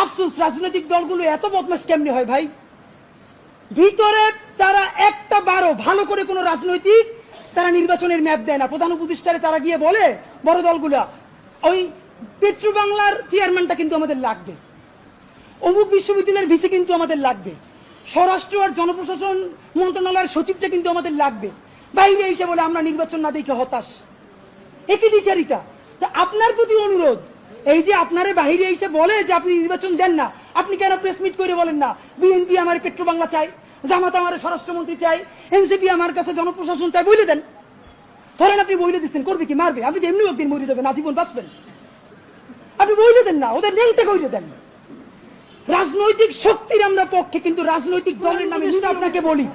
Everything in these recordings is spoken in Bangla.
আফসোস রাজনৈতিক দলগুলো এত বদমাশ কেমনে হয় ভাই? ভিতরে তারা একটা বারো ভালো করে কোনো রাজনৈতিক তারা নির্বাচনের ম্যাপ দেয় না। প্রধান উপদেষ্টারে তারা গিয়ে বলে বড় দলগুলা, ওই পেট্রো বাংলার চেয়ারম্যানটা কিন্তু আমাদের লাগবে, অমুক বিশ্ববিদ্যালয়ের ভিসি কিন্তু আমাদের লাগবে, স্বরাষ্ট্র আর জনপ্রশাসন মন্ত্রণালয়ের সচিবটা কিন্তু আমাদের লাগবে। বাইরে এসে বলে আমরা নির্বাচন না দেখে হতাশ। একই দ্বিচারিতা। তা আপনার প্রতি অনুরোধ, এই যে আপনারে বাহিরে এসে বলে যে আপনি নির্বাচন দেন না, আপনি কেন প্রেস মিট করে বলেন না বিএনপি আমার পেট্রো বাংলা চাই, জামাত আমার স্বরাষ্ট্রমন্ত্রী চাই, এনসিপি আমার কাছে জনপ্রশাসন চাই, বলে দেন। ধরেন আপনি বইলে দিচ্ছেন, করবে কি? মারবে। আপনি এমনি একদিন মরে যাবেন, আজীবন বাঁচবেন। আপনি বইলে দেন না, ওদের নেংতে কইলে দেন। রাজনৈতিক শক্তির আমরা পক্ষে, কিন্তু রাজনৈতিক দলের নামে আপনাকে বলি,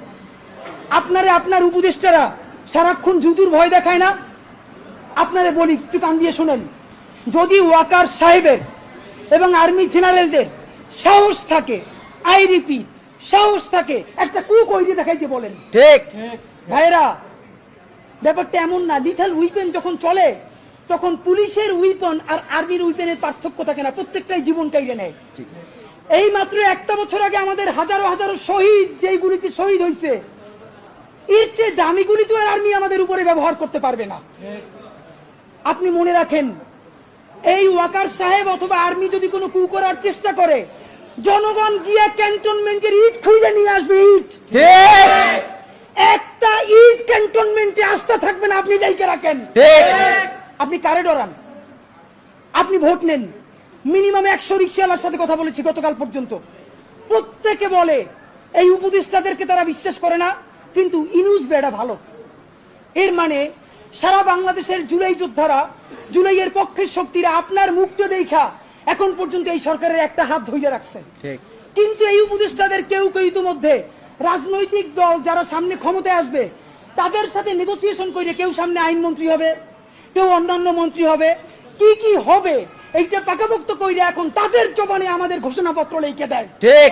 আপনারে আপনার উপদেষ্টারা সারাক্ষণ জুতুর ভয় দেখায় না? আপনারে বলি, একটু কান দিয়ে শুনেন, যদি ওয়াকার সাহেবের এবং আর্মি জেনারেলদের সাহস থাকে, আই রিপিট সাহস থাকে, একটা কুক ওইদিকে দেখাইতে বলেন। ঠিক ভাইরা, ব্যাপারটা এমন না। লিথাল উইপেন যখন চলে তখন পুলিশের উইপন আর আর্মির উইপেনের পার্থক্য থাকে না, প্রত্যেকটাই জীবন কাইড়ে নেয়। এই মাত্র একটা বছর আগে আমাদের হাজারো হাজারো শহীদ যেই গুলিতে শহীদ হয়েছে, এর চেয়ে দামি গুলি তো আর আর্মি আমাদের উপরে ব্যবহার করতে পারবে না। আপনি মনে রাখেন, এই ওয়াকার সাহেব অথবা আর্মি যদি কোনো কু করার চেষ্টা করে, জনগণ গিয়ে ক্যান্টনমেন্টের ইট খুঁজে নিয়ে আসবে। ইট, একটা ইট ক্যান্টনমেন্টে আস্থা থাকবে না, আপনি যাইকে রাখেন। আপনি কারে ডরান? আপনি ভোট নেন। মিনিমাম 100 রিক্সাওয়ালার সাথে কথা বলেছি গতকাল পর্যন্ত, প্রত্যেকে বলে এই উপদেষ্টাদেরকে তারা বিশ্বাস করে না, কিন্তু ইনুস বেড়া ভালো। এর মানে সারা বাংলাদেশের জুলাই যোদ্ধারা, জুলাইয়ের পক্ষের শক্তিরা আপনার মুখটা দেখা এখন পর্যন্ত এই সরকারের একটা হাত ধরে রাখছে। কিন্তু এই উপদেষ্টাদের কেউ কেউ ইতিমধ্যে রাজনৈতিক দল যারা সামনে ক্ষমতায় আসবে তাদের সাথে নেগোসিয়েশন করে কেউ সামনে আইনমন্ত্রী হবে, কেউ অন্যান্য মন্ত্রী হবে, কি কি হবে এইটা পাকাপোক্ত কইরে এখন তাদের জবানে আমাদের ঘোষণাপত্র লিখে দেয়। ঠিক।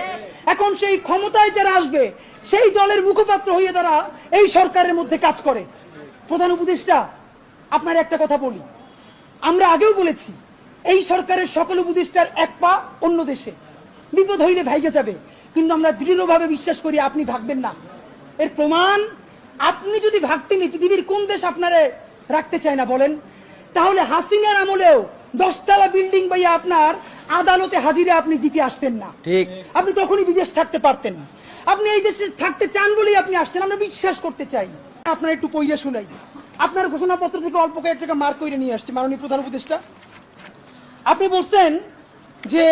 এখন সেই ক্ষমতায় যারা আসবে সেই দলের মুখপাত্র হয়ে তারা এই সরকারের মধ্যে কাজ করে। প্রধান উপদেষ্টা, আপনার একটা কথা বলি, আমরা আগেও বলেছি এই সরকারের সকল উপদেষ্টার এক পা অন্য দেশে, বিপদ হইলে ভাইগে যাবে, কিন্তু আমরা দৃঢ়ভাবে বিশ্বাস করি আপনি ভাগবেন না। এর প্রমাণ, আপনি যদি ভাগতেন, পৃথিবীর কোন দেশ আপনারে রাখতে চায় না বলেন? তাহলে হাসিনার আমলেও 10 তলা বিল্ডিং বাইয়া আপনার আদালতে হাজিরে আপনি দিতে আসতেন না। ঠিক। আপনি তখনই বিদেশ থাকতে পারতেন। আপনি এই দেশে থাকতে চান বলেই আপনি আসছেন, আমরা বিশ্বাস করতে চাই। আপনার একটু পইরে শুনাই, আপনার ঘোষণাপত্র থেকে অল্প কয়েক জায়গা মার্ক করে নিয়ে আসছি। মাননীয় প্রধান উপদেষ্টা, আপনি বলছেন যে